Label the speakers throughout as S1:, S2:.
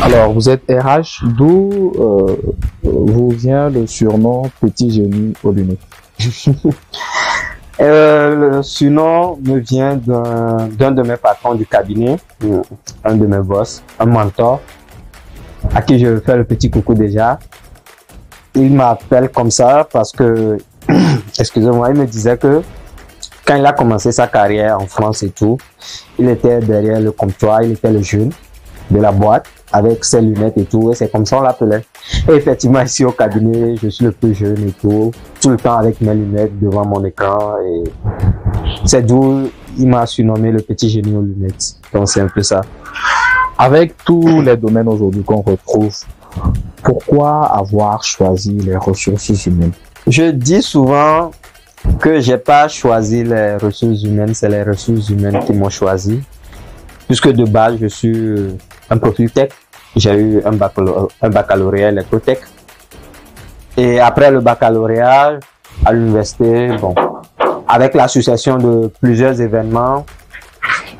S1: Alors, vous êtes RH, d'où vous vient le surnom Petit Génie aux lunettes?
S2: Le surnom me vient d'un de mes patrons du cabinet, un de mes boss, un mentor, à qui je fais le petit coucou déjà. Il m'appelle comme ça parce que, excusez-moi, il me disait que quand il a commencé sa carrière en France et tout, il était derrière le comptoir, il était le jeune de la boîte avec ses lunettes et tout, et c'est comme ça on l'appelait. Et effectivement, ici au cabinet, je suis le plus jeune et tout le temps avec mes lunettes devant mon écran, et c'est d'où il m'a surnommé le petit génie aux lunettes. Donc c'est un peu ça.
S1: Avec tous les domaines aujourd'hui qu'on retrouve, pourquoi avoir choisi les ressources humaines?
S2: Je dis souvent que j'ai pas choisi les ressources humaines, c'est les ressources humaines qui m'ont choisi. Puisque de base, je suis un profil tech. J'ai eu un baccalauréat électrotech. Et après le baccalauréat, à l'université, bon, avec l'association de plusieurs événements,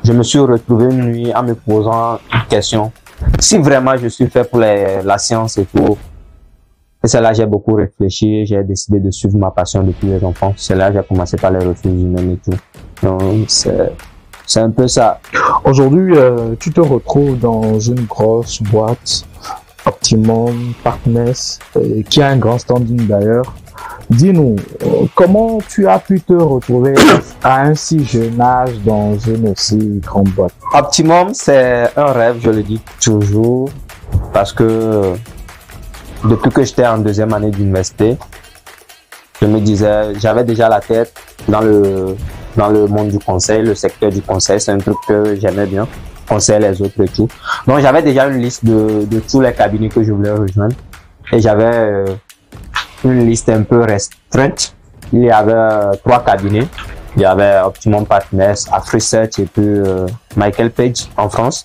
S2: je me suis retrouvé une nuit en me posant une question. Si vraiment je suis fait pour la science et tout, et c'est là que j'ai beaucoup réfléchi, j'ai décidé de suivre ma passion depuis les enfants. C'est là que j'ai commencé par les ressources humaines et tout. Donc, c'est un peu ça.
S1: Aujourd'hui, tu te retrouves dans une grosse boîte, Optimum Partners, qui a un grand standing d'ailleurs. Dis-nous, comment tu as pu te retrouver à un si jeune âge dans une aussi grande boîte?
S2: Optimum, c'est un rêve, je le dis toujours, parce que depuis que j'étais en deuxième année d'université, je me disais, j'avais déjà la tête dans le monde du conseil, le secteur du conseil, c'est un truc que j'aimais bien, conseiller les autres et tout. Donc j'avais déjà une liste de tous les cabinets que je voulais rejoindre, et j'avais une liste un peu restreinte. Il y avait 3 cabinets. Il y avait Optimum Partners, AfriSearch et puis Michael Page en France.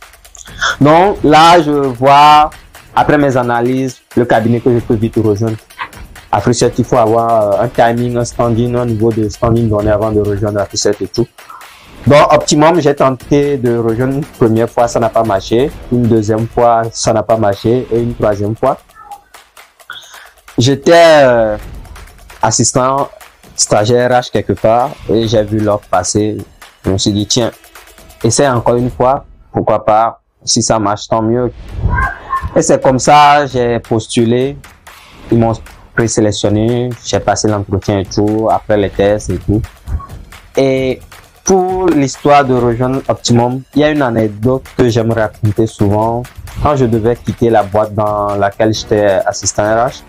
S2: Donc là, je vois, après mes analyses, le cabinet que je peux vite rejoindre. AfriSearch, il faut avoir un timing, un standing, un niveau de standing donné avant de rejoindre AfriSearch et tout. Donc Optimum, j'ai tenté de rejoindre une première fois, ça n'a pas marché. Une deuxième fois, ça n'a pas marché. Et une troisième fois. J'étais assistant stagiaire RH quelque part et j'ai vu l'offre passer. Je me suis dit, tiens, essaie encore une fois, pourquoi pas, si ça marche, tant mieux. Et c'est comme ça, j'ai postulé, ils m'ont présélectionné, j'ai passé l'entretien et tout, après les tests et tout. Et pour l'histoire de rejoindre Optimum, il y a une anecdote que j'aime raconter souvent. Quand je devais quitter la boîte dans laquelle j'étais assistant RH,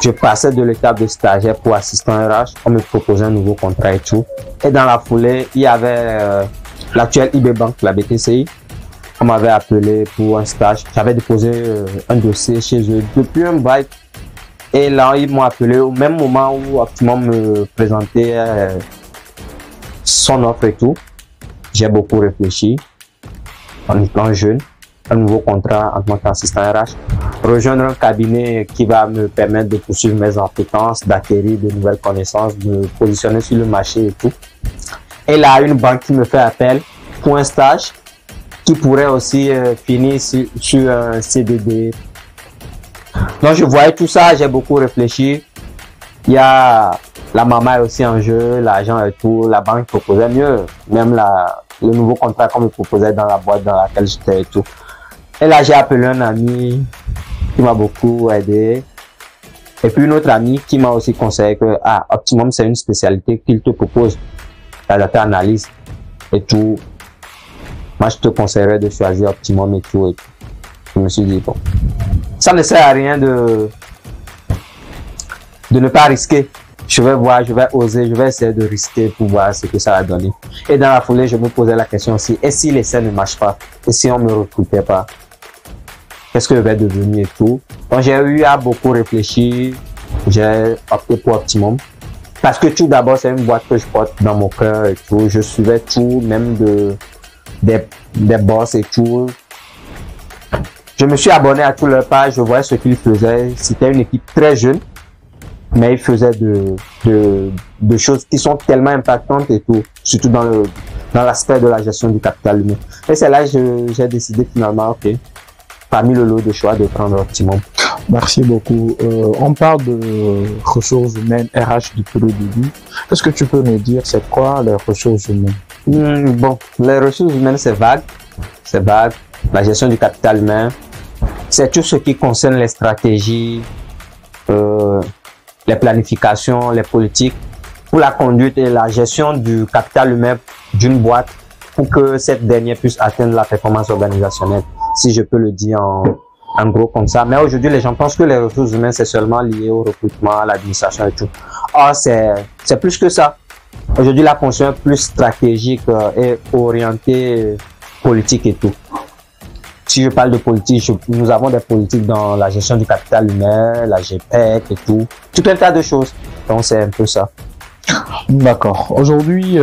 S2: je passais de l'étape de stagiaire pour assistant RH, on me proposait un nouveau contrat et tout. Et dans la foulée, il y avait l'actuel IB Bank, la BTCI. On m'avait appelé pour un stage. J'avais déposé un dossier chez eux depuis un bail. Et là, ils m'ont appelé au même moment où Optimum me présentait son offre et tout. J'ai beaucoup réfléchi en étant jeune. Un nouveau contrat en tant qu'assistant RH, rejoindre un cabinet qui va me permettre de poursuivre mes compétences, d'acquérir de nouvelles connaissances, de me positionner sur le marché et tout. Et là, une banque qui me fait appel pour un stage qui pourrait aussi finir sur un CDD. Donc, je voyais tout ça, j'ai beaucoup réfléchi. Il y a la maman est aussi en jeu, l'argent et tout. La banque proposait mieux, même le nouveau contrat qu'on me proposait dans la boîte dans laquelle j'étais et tout. Et là, j'ai appelé un ami qui m'a beaucoup aidé. Et puis une autre amie qui m'a aussi conseillé que Optimum, c'est une spécialité qu'il te propose. La data analyse et tout. Moi, je te conseillerais de choisir Optimum et tout. Je me suis dit, bon, ça ne sert à rien de ne pas risquer. Je vais voir, je vais oser, je vais essayer de risquer pour voir ce que ça va donner. Et dans la foulée, je me posais la question aussi, et si l'essai ne marche pas? Et si on me recrutait pas? Qu'est-ce que je vais devenir et tout? Donc, j'ai eu à beaucoup réfléchir. J'ai opté pour Optimum. Parce que tout d'abord, c'est une boîte que je porte dans mon cœur et tout. Je suivais tout, même des boss et tout. Je me suis abonné à toutes leurs pages, je voyais ce qu'ils faisaient. C'était une équipe très jeune, mais ils faisaient de choses qui sont tellement impactantes et tout, surtout dans l'aspect de la gestion du capital humain. Et c'est là que j'ai décidé finalement, ok, parmi le lot de choix de prendre Optimum.
S1: Merci beaucoup. On parle de ressources humaines RH depuis le début. Est-ce que tu peux nous dire c'est quoi les ressources humaines?
S2: Bon, les ressources humaines, c'est vague. C'est vague. La gestion du capital humain, c'est tout ce qui concerne les stratégies, les planifications, les politiques pour la conduite et la gestion du capital humain d'une boîte pour que cette dernière puisse atteindre la performance organisationnelle, si je peux le dire en gros comme ça. Mais aujourd'hui, les gens pensent que les ressources humaines, c'est seulement lié au recrutement, à l'administration et tout. Or, c'est plus que ça. Aujourd'hui, la fonction est plus stratégique et orientée politique et tout. Si je parle de politique, nous avons des politiques dans la gestion du capital humain, la GPEC et tout. Tout un tas de choses. Donc, c'est un peu ça.
S1: D'accord. Aujourd'hui,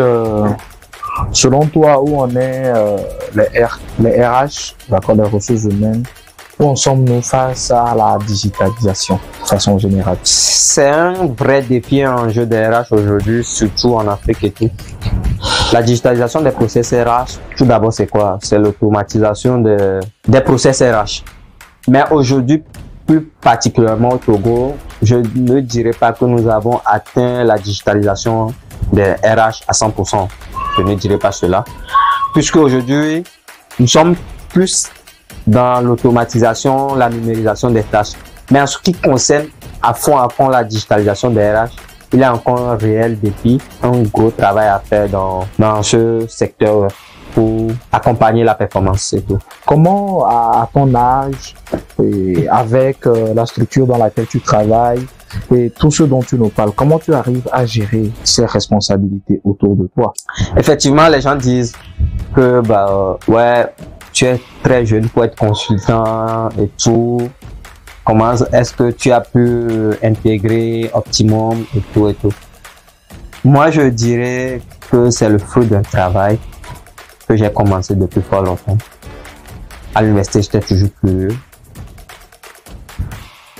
S1: selon toi, où en est les RH, d'accord, les ressources humaines, où en sommes-nous face à la digitalisation de façon générale?
S2: C'est un vrai défi, un enjeu des RH aujourd'hui, surtout en Afrique et tout. La digitalisation des process RH, tout d'abord, c'est quoi? C'est l'automatisation des process RH. Mais aujourd'hui, plus particulièrement au Togo, je ne dirais pas que nous avons atteint la digitalisation des RH à 100%. Je ne dirais pas cela. Puisque aujourd'hui, nous sommes plus dans l'automatisation, la numérisation des tâches. Mais en ce qui concerne à fond la digitalisation des RH, il y a encore un réel défi, un gros travail à faire dans ce secteur pour accompagner la performance et tout.
S1: Comment, à ton âge, et avec la structure dans laquelle tu travailles et tout ce dont tu nous parles, comment tu arrives à gérer ces responsabilités autour de toi?
S2: Effectivement, les gens disent que ouais, tu es très jeune pour être consultant et tout. Comment est-ce que tu as pu intégrer Optimum et tout et tout? Moi, je dirais que c'est le fruit d'un travail que j'ai commencé depuis fort longtemps. À l'université, j'étais toujours curieux.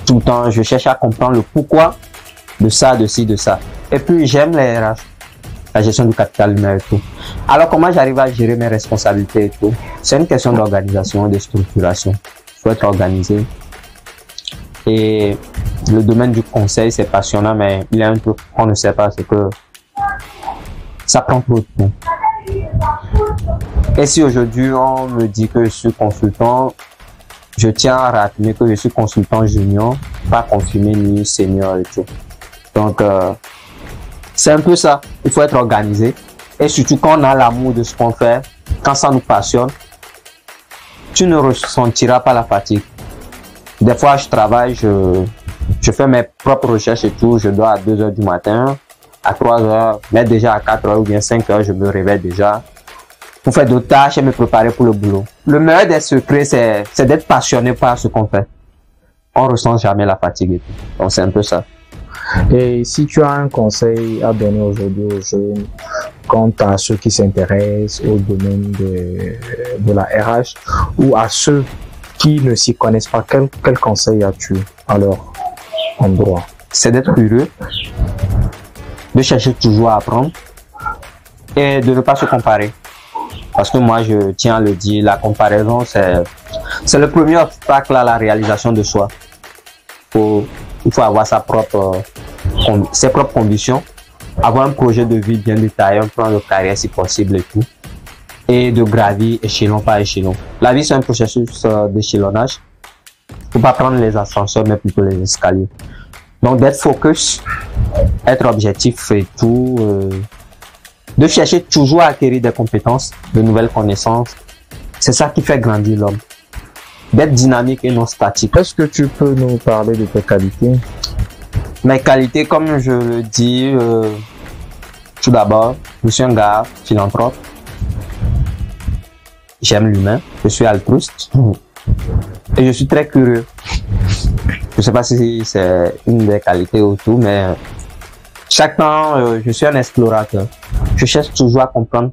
S2: Tout le temps, je cherche à comprendre le pourquoi de ça, de ci, de ça. Et puis, j'aime les RH, la gestion du capital humain et tout. Alors, comment j'arrive à gérer mes responsabilités et tout? C'est une question d'organisation, de structuration. Il faut être organisé. Et le domaine du conseil, c'est passionnant, mais il y a un truc qu'on ne sait pas, c'est que ça prend trop de temps. Et si aujourd'hui on me dit que je suis consultant, je tiens à rappeler que je suis consultant junior, pas confirmé ni senior et tout. Donc, c'est un peu ça. Il faut être organisé. Et surtout quand on a l'amour de ce qu'on fait, quand ça nous passionne, tu ne ressentiras pas la fatigue. Des fois, je travaille, je fais mes propres recherches et tout. Je dors à 2 heures du matin, à 3 heures, mais déjà à 4 heures ou bien 5 heures, je me réveille déjà pour faire d'autres tâches et me préparer pour le boulot. Le meilleur des secrets, c'est d'être passionné par ce qu'on fait. On ressent jamais la fatigue et tout. Donc, c'est un peu ça.
S1: Et si tu as un conseil à donner aujourd'hui aux jeunes quant à ceux qui s'intéressent au domaine de la RH ou à ceux qui ne s'y connaissent pas, quel conseil as-tu à leur endroit?
S2: C'est d'être curieux, de chercher toujours à apprendre et de ne pas se comparer. Parce que moi, je tiens à le dire, la comparaison, c'est le premier obstacle à la réalisation de soi. Il faut avoir ses propres conditions, avoir un projet de vie bien détaillé, un plan de carrière si possible et tout, et de gravir échelon par échelon. La vie, c'est un processus d'échelonnage. Il ne faut pas prendre les ascenseurs, mais plutôt les escaliers. Donc, d'être focus, être objectif et tout, de chercher toujours à acquérir des compétences, de nouvelles connaissances. C'est ça qui fait grandir l'homme. D'être dynamique et non statique.
S1: Est-ce que tu peux nous parler de tes qualités?
S2: Mes qualités, comme je le dis, tout d'abord, je suis un gars philanthrope. J'aime l'humain, je suis altruiste et je suis très curieux. Je ne sais pas si c'est une des qualités ou tout, mais chaque temps, je suis un explorateur. Je cherche toujours à comprendre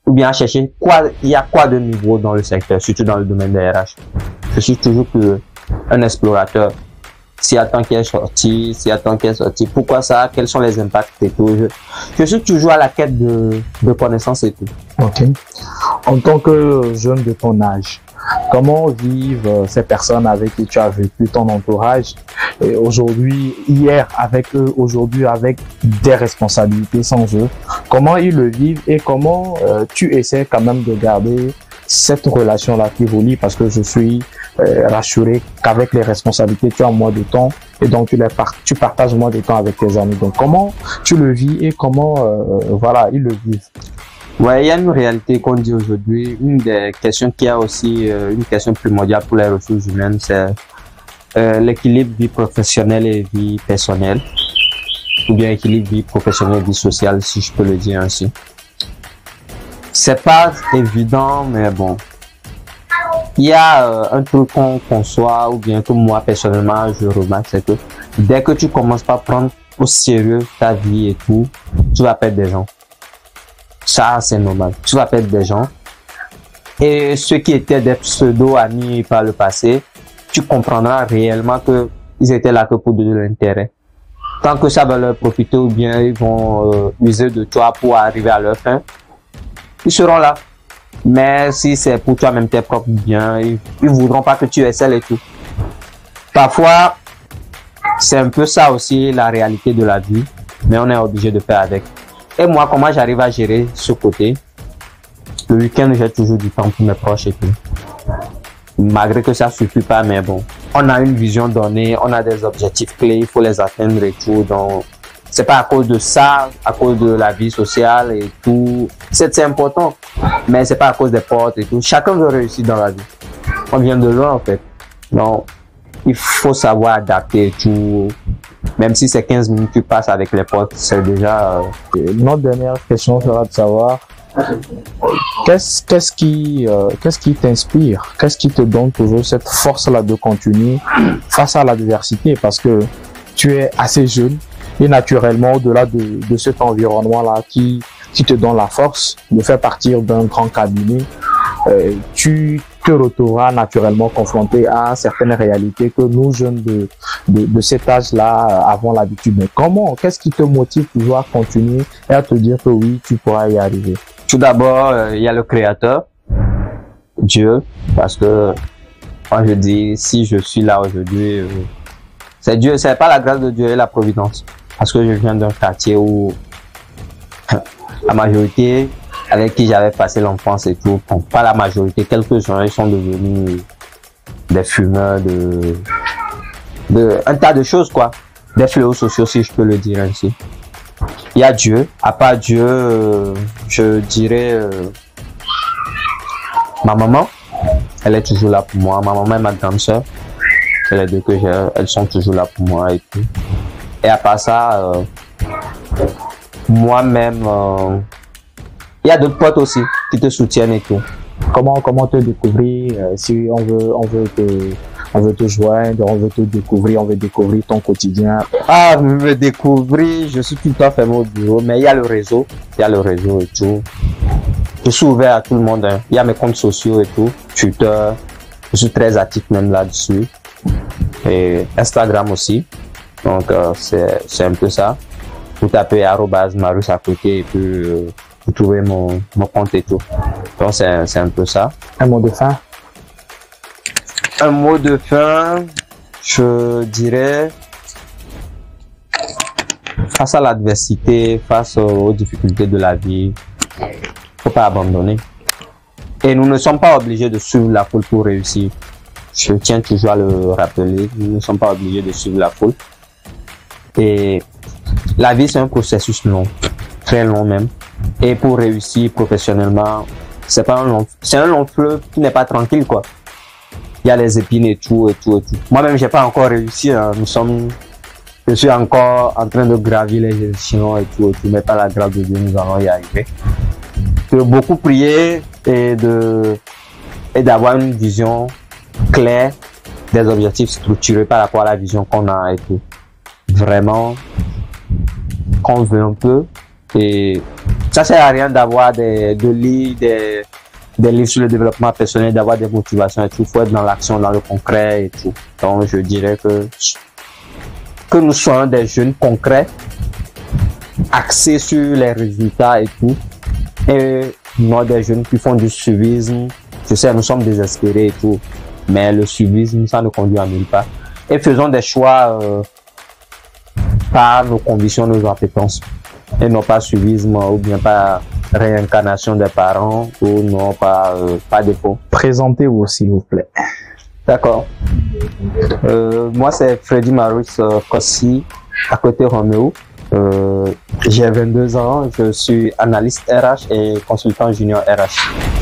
S2: ou bien à chercher il y a quoi de nouveau dans le secteur, surtout dans le domaine des RH. Je suis toujours un explorateur. S'il y a tant qui est sorti, pourquoi ça, quels sont les impacts et tout. Je suis toujours à la quête de connaissances et tout.
S1: Ok. En tant que jeune de ton âge, Comment vivent ces personnes avec qui tu as vécu ton entourage aujourd'hui, hier avec eux, aujourd'hui avec des responsabilités sans eux? Comment ils le vivent et comment tu essaies quand même de garder cette relation-là qui vous lie, parce que je suis rassuré qu'avec les responsabilités, tu as moins de temps et donc tu partages moins de temps avec tes amis. Donc comment tu le vis et comment voilà, ils le vivent?
S2: Ouais, il y a une réalité qu'on dit aujourd'hui. Une des questions qui a aussi une question primordiale pour les ressources humaines, c'est l'équilibre vie professionnelle et vie personnelle, ou bien équilibre vie professionnelle et vie sociale, si je peux le dire ainsi. C'est pas évident, mais bon. Il y a un truc qu'on conçoit, ou bien que moi personnellement je remarque, c'est que dès que tu commences pas à prendre au sérieux ta vie et tout, tu vas perdre des gens. Ça, c'est normal. Tu vas perdre des gens. Et ceux qui étaient des pseudo-amis par le passé, tu comprendras réellement que ils étaient là que pour de l'intérêt. Tant que ça va leur profiter, ou bien ils vont user de toi pour arriver à leur fin, ils seront là. Mais si c'est pour toi-même tes propres biens, ils voudront pas que tu excelles et tout. Parfois, c'est un peu ça aussi la réalité de la vie, mais on est obligé de faire avec. Et moi, comment j'arrive à gérer ce côté? Le week-end, j'ai toujours du temps pour mes proches et tout. Malgré que ça suffit pas, mais bon. On a une vision donnée, on a des objectifs clés, il faut les atteindre et tout. Donc, c'est pas à cause de ça, à cause de la vie sociale et tout. C'est important, mais c'est pas à cause des potes et tout. Chacun veut réussir dans la vie. On vient de loin, en fait. Donc, il faut savoir adapter et tout. Même si c'est 15 minutes que tu passes avec les potes, c'est déjà...
S1: Notre dernière question sera de savoir qu'est-ce qui t'inspire? Qu'est-ce qui te donne toujours cette force-là de continuer face à l'adversité? Parce que tu es assez jeune et naturellement, au-delà de cet environnement-là qui te donne la force de faire partir d'un grand cabinet, tu te retrouveras naturellement confronté à certaines réalités que nous, jeunes de cet âge-là, avons l'habitude. Mais qu'est-ce qui te motive toujours à continuer et à te dire que oui, tu pourras y arriver?
S2: Tout d'abord, il y a le Créateur, Dieu, parce que quand je dis si je suis là aujourd'hui, c'est Dieu, c'est pas la grâce de Dieu et la providence. Parce que je viens d'un quartier où la majorité avec qui j'avais passé l'enfance et tout, bon, pas la majorité, quelques-uns, ils sont devenus des fumeurs, un tas de choses, quoi. Des fléaux sociaux, si je peux le dire ainsi. Il y a Dieu. À part Dieu, je dirais ma maman, elle est toujours là pour moi. Ma maman et ma grande sœur, c'est les deux que j'ai, elles sont toujours là pour moi et tout. Et à part ça, moi-même, il y a d'autres potes aussi qui te soutiennent et tout.
S1: Comment te découvrir si on veut te joindre, on veut te découvrir, on veut découvrir ton quotidien?
S2: Ah, me découvrir, je suis tout le temps fermé au bureau, mais il y a le réseau et tout. Je suis ouvert à tout le monde, hein. Il y a mes comptes sociaux et tout, Twitter, je suis très actif même là-dessus. Et Instagram aussi, donc c'est un peu ça. Vous tapez @Marus à côté et puis vous trouvez mon compte et tout. Donc c'est un peu ça.
S1: Un mot de fin?
S2: Un mot de fin, je dirais, face à l'adversité, face aux difficultés de la vie, faut pas abandonner. Et nous ne sommes pas obligés de suivre la foule pour réussir. Je tiens toujours à le rappeler, nous ne sommes pas obligés de suivre la foule. Et la vie, c'est un processus long, très long même. Et pour réussir professionnellement, c'est un long fleuve qui n'est pas tranquille, quoi. Il y a les épines et tout. Moi-même, j'ai pas encore réussi, hein. Je suis encore en train de gravir les échelons et tout, mais par la grâce de Dieu, nous allons y arriver. De beaucoup prier et d'avoir une vision claire, des objectifs structurés par rapport à la vision qu'on a et tout. Vraiment, qu'on veut un peu. Et ça sert à rien d'avoir des livres sur le développement personnel, d'avoir des motivations et tout. Il faut être dans l'action, dans le concret et tout. Donc, je dirais que nous soyons des jeunes concrets, axés sur les résultats et tout. Et non des jeunes qui font du suivisme, Je sais, nous sommes désespérés et tout, mais le suivisme, ça ne conduit à nulle part. Et faisons des choix par nos convictions, nos appétences, et non pas suivisme ou bien pas réincarnation des parents ou non pas défaut.
S1: Présentez-vous, s'il vous plaît.
S2: D'accord. Moi, c'est Freddy Maurice Kossi, à côté Roméo. J'ai 22 ans, je suis analyste RH et consultant junior RH.